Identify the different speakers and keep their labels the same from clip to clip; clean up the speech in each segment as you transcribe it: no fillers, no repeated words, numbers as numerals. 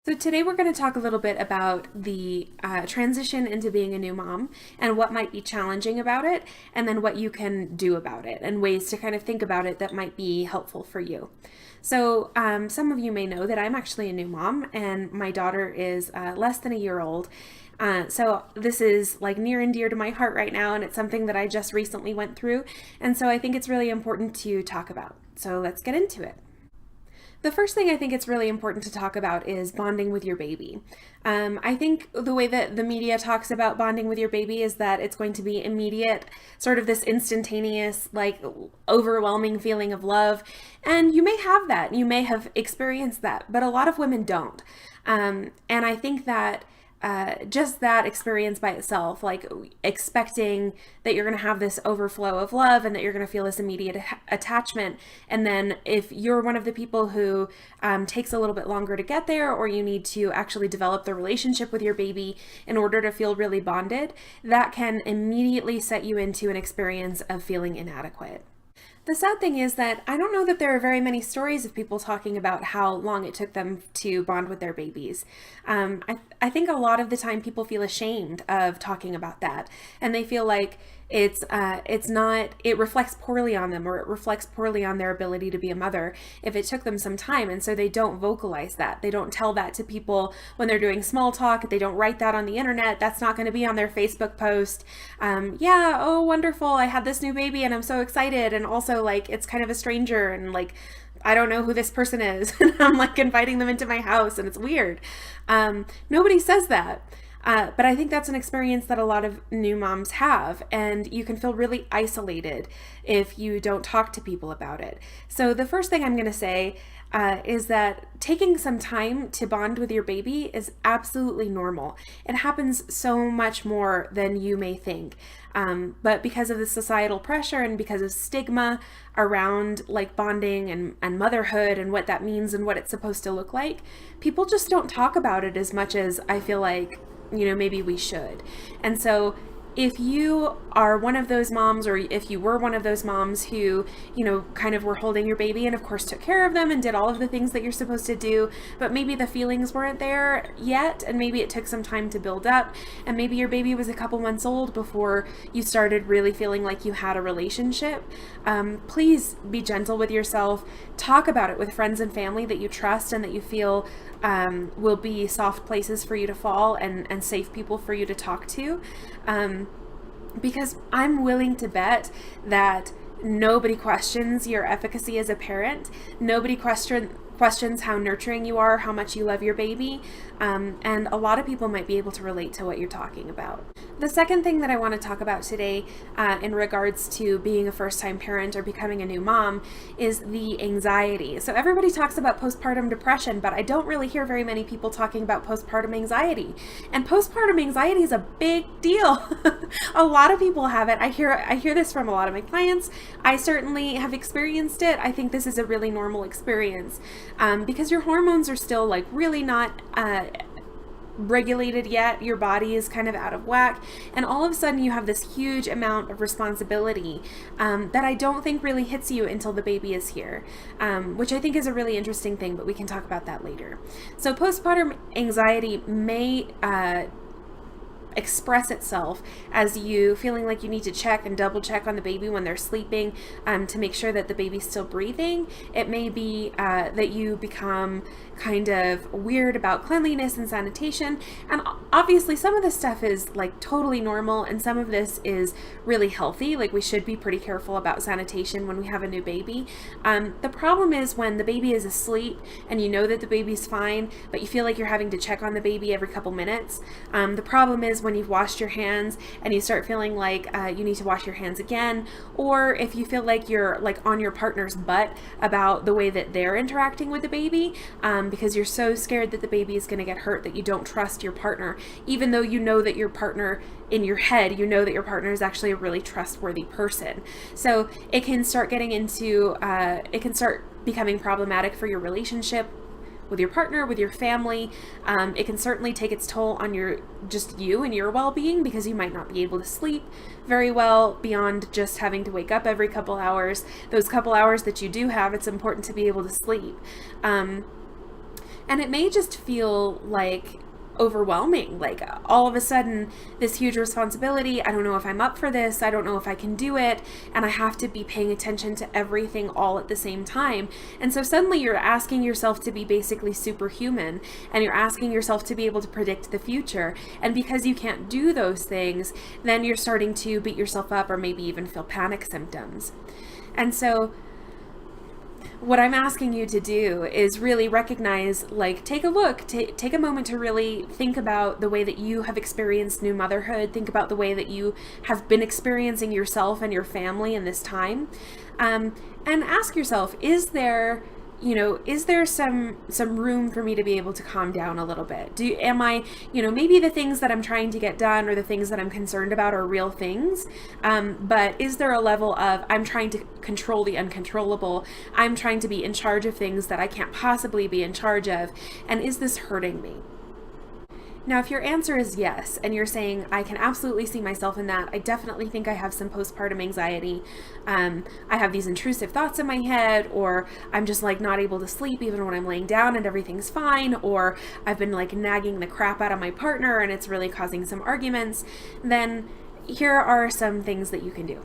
Speaker 1: So today we're going to talk a little bit about the transition into being a new mom and what might be challenging about it, and then what you can do about it and ways to kind of think about it that might be helpful for you. So some of you may know that I'm actually a new mom and my daughter is less than a year old. So this is like near and dear to my heart right now, and it's something that I just recently went through. And so I think it's really important to talk about. So let's get into it. The first thing I think it's really important to talk about is bonding with your baby. I think the way that the media talks about bonding with your baby is that it's going to be immediate, sort of this instantaneous, like overwhelming feeling of love. And you may have that, you may have experienced that, but a lot of women don't. And I think that just that experience by itself, like expecting that you're going to have this overflow of love and that you're going to feel this immediate attachment. And then if you're one of the people who takes a little bit longer to get there, or you need to actually develop the relationship with your baby in order to feel really bonded, that can immediately set you into an experience of feeling inadequate. The sad thing is that I don't know that there are very many stories of people talking about how long it took them to bond with their babies. I think a lot of the time people feel ashamed of talking about that, and they feel like it reflects poorly on them, or it reflects poorly on their ability to be a mother if it took them some time. And so they don't vocalize that. They don't tell that to people when they're doing small talk. They don't write that on the internet. That's not going to be on their Facebook post. Yeah, oh, wonderful, I had this new baby and I'm so excited. And also, like, it's kind of a stranger, and like, I don't know who this person is. And I'm like inviting them into my house, and it's weird. Nobody says that. But I think that's an experience that a lot of new moms have, and you can feel really isolated if you don't talk to people about it. So the first thing I'm going to say is that taking some time to bond with your baby is absolutely normal. It happens so much more than you may think. But because of the societal pressure and because of stigma around like bonding and motherhood and what that means and what it's supposed to look like, people just don't talk about it as much as I feel like maybe we should. And so if you are one of those moms, or if you were one of those moms who, kind of were holding your baby and of course took care of them and did all of the things that you're supposed to do, but maybe the feelings weren't there yet, and maybe it took some time to build up, and maybe your baby was a couple months old before you started really feeling like you had a relationship, please be gentle with yourself. Talk about it with friends and family that you trust and that you feel will be soft places for you to fall, and safe people for you to talk to. Because I'm willing to bet that nobody questions your efficacy as a parent. Nobody questions how nurturing you are, how much you love your baby. And a lot of people might be able to relate to what you're talking about. The second thing that I want to talk about today in regards to being a first-time parent or becoming a new mom is the anxiety. So everybody talks about postpartum depression, but I don't really hear very many people talking about postpartum anxiety. And postpartum anxiety is a big deal. A lot of people have it. I hear this from a lot of my clients. I certainly have experienced it. I think this is a really normal experience because your hormones are still like really not regulated yet. Your body is kind of out of whack, and all of a sudden you have this huge amount of responsibility that I don't think really hits you until the baby is here, which I think is a really interesting thing, but we can talk about that later. So postpartum anxiety may express itself as you feeling like you need to check and double check on the baby when they're sleeping to make sure that the baby's still breathing. It may be that you become kind of weird about cleanliness and sanitation, and obviously some of this stuff is like totally normal, and some of this is really healthy. Like, we should be pretty careful about sanitation when we have a new baby. The problem is when the baby is asleep and you know that the baby's fine, but you feel like you're having to check on the baby every couple minutes. The problem is when you've washed your hands and you start feeling like you need to wash your hands again, or if you feel like you're like on your partner's butt about the way that they're interacting with the baby, because you're so scared that the baby is going to get hurt that you don't trust your partner, even though you know that your partner, in your head, you know that your partner is actually a really trustworthy person. So it can start getting into, it can start becoming problematic for your relationship with your partner, with your family. It can certainly take its toll on you and your well-being, because you might not be able to sleep very well beyond just having to wake up every couple hours. Those couple hours that you do have, it's important to be able to sleep. And it may just feel like overwhelming, like all of a sudden this huge responsibility. I don't know if I'm up for this. I don't know if I can do it. And I have to be paying attention to everything all at the same time. And so suddenly you're asking yourself to be basically superhuman, and you're asking yourself to be able to predict the future. And because you can't do those things, then you're starting to beat yourself up or maybe even feel panic symptoms. And so what I'm asking you to do is really recognize, like, take a look, take a moment to really think about the way that you have experienced new motherhood. Think about the way that you have been experiencing yourself and your family in this time. And ask yourself, is there some room for me to be able to calm down a little bit? Am I, maybe the things that I'm trying to get done or the things that I'm concerned about are real things. But is there a level of, I'm trying to control the uncontrollable. I'm trying to be in charge of things that I can't possibly be in charge of. And is this hurting me? Now, if your answer is yes, and you're saying, I can absolutely see myself in that, I definitely think I have some postpartum anxiety. I have these intrusive thoughts in my head, or I'm just like not able to sleep even when I'm laying down and everything's fine, or I've been like nagging the crap out of my partner and it's really causing some arguments, then here are some things that you can do.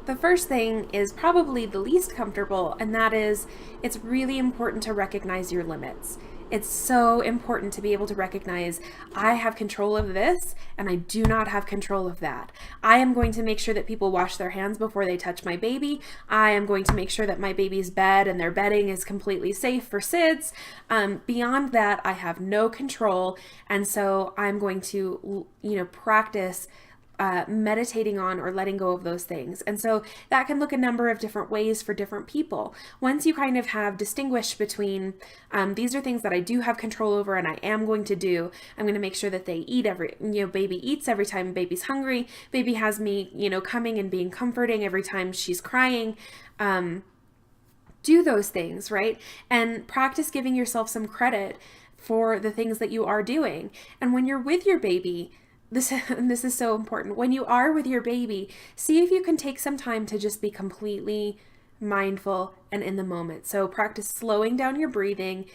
Speaker 1: The first thing is probably the least comfortable, and that is, it's really important to recognize your limits. It's so important to be able to recognize, I have control of this and I do not have control of that. I am going to make sure that people wash their hands before they touch my baby. I am going to make sure that my baby's bed and their bedding is completely safe for SIDS. Beyond that, I have no control. And so I'm going to, practice meditating on or letting go of those things. And so that can look a number of different ways for different people. Once you kind of have distinguished between these are things that I do have control over and I am going to do. I'm going to make sure that they eat baby eats every time baby's hungry. Baby has me, coming and being comforting every time she's crying. Do those things, right? And practice giving yourself some credit for the things that you are doing. And when you're with your baby, this is so important. When you are with your baby, see if you can take some time to just be completely mindful and in the moment. So practice slowing down your breathing,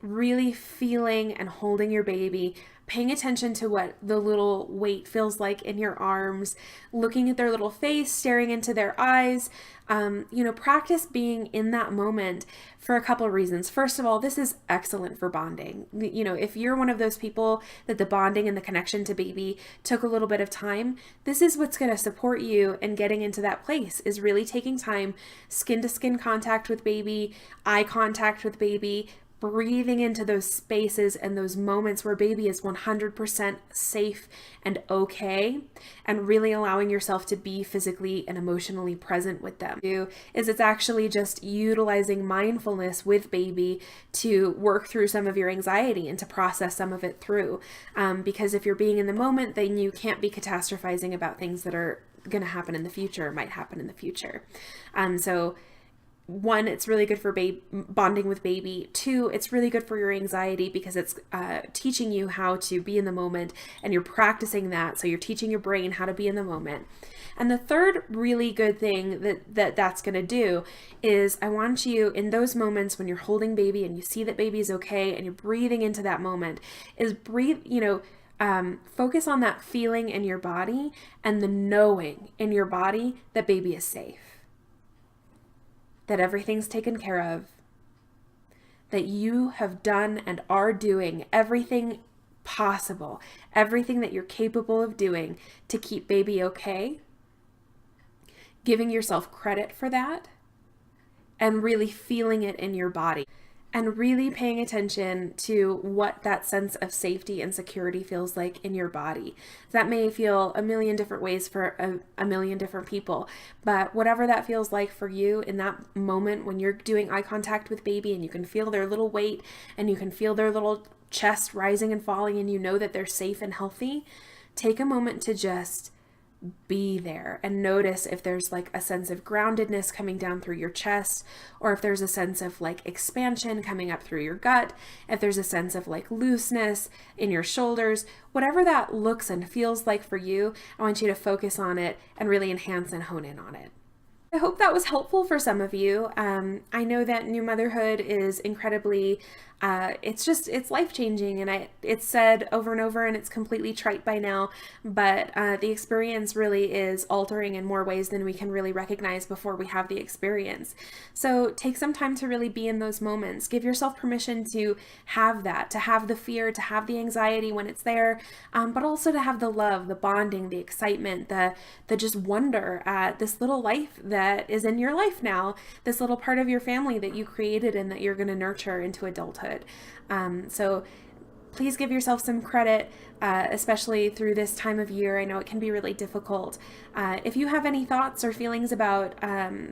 Speaker 1: really feeling and holding your baby, paying attention to what the little weight feels like in your arms, looking at their little face, staring into their eyes. Practice being in that moment for a couple of reasons. First of all, this is excellent for bonding. If you're one of those people that the bonding and the connection to baby took a little bit of time, this is what's going to support you in getting into that place, is really taking time, skin to skin contact with baby, eye contact with baby, breathing into those spaces and those moments where baby is 100% safe and okay, and really allowing yourself to be physically and emotionally present with them. It's actually just utilizing mindfulness with baby to work through some of your anxiety and to process some of it through. Because if you're being in the moment, then you can't be catastrophizing about things that are going to happen in the future, might happen in the future. So one, it's really good for bonding with baby. Two, it's really good for your anxiety because it's teaching you how to be in the moment, and you're practicing that. So you're teaching your brain how to be in the moment. And the third really good thing that's going to do is, I want you in those moments when you're holding baby and you see that baby is okay and you're breathing into that moment, is focus on that feeling in your body and the knowing in your body that baby is safe, that everything's taken care of, that you have done and are doing everything possible, everything that you're capable of doing to keep baby okay, giving yourself credit for that, and really feeling it in your body. And really paying attention to what that sense of safety and security feels like in your body. That may feel a million different ways for a million different people, but whatever that feels like for you in that moment when you're doing eye contact with baby and you can feel their little weight and you can feel their little chest rising and falling and you know that they're safe and healthy, take a moment to just be there and notice if there's like a sense of groundedness coming down through your chest, or if there's a sense of like expansion coming up through your gut, if there's a sense of like looseness in your shoulders, whatever that looks and feels like for you. I want you to focus on it and really enhance and hone in on it. I hope that was helpful for some of you. I know that new motherhood is incredibly, it's life changing, and it's said over and over, and it's completely trite by now. But the experience really is altering in more ways than we can really recognize before we have the experience. So take some time to really be in those moments. Give yourself permission to have that, to have the fear, to have the anxiety when it's there, but also to have the love, the bonding, the excitement, the just wonder at this little life that is in your life now, this little part of your family that you created and that you're going to nurture into adulthood. So please give yourself some credit, especially through this time of year. I know it can be really difficult. If you have any thoughts or feelings about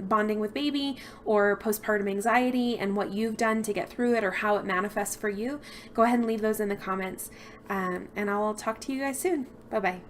Speaker 1: bonding with baby or postpartum anxiety and what you've done to get through it or how it manifests for you, go ahead and leave those in the comments. And I'll talk to you guys soon. Bye-bye.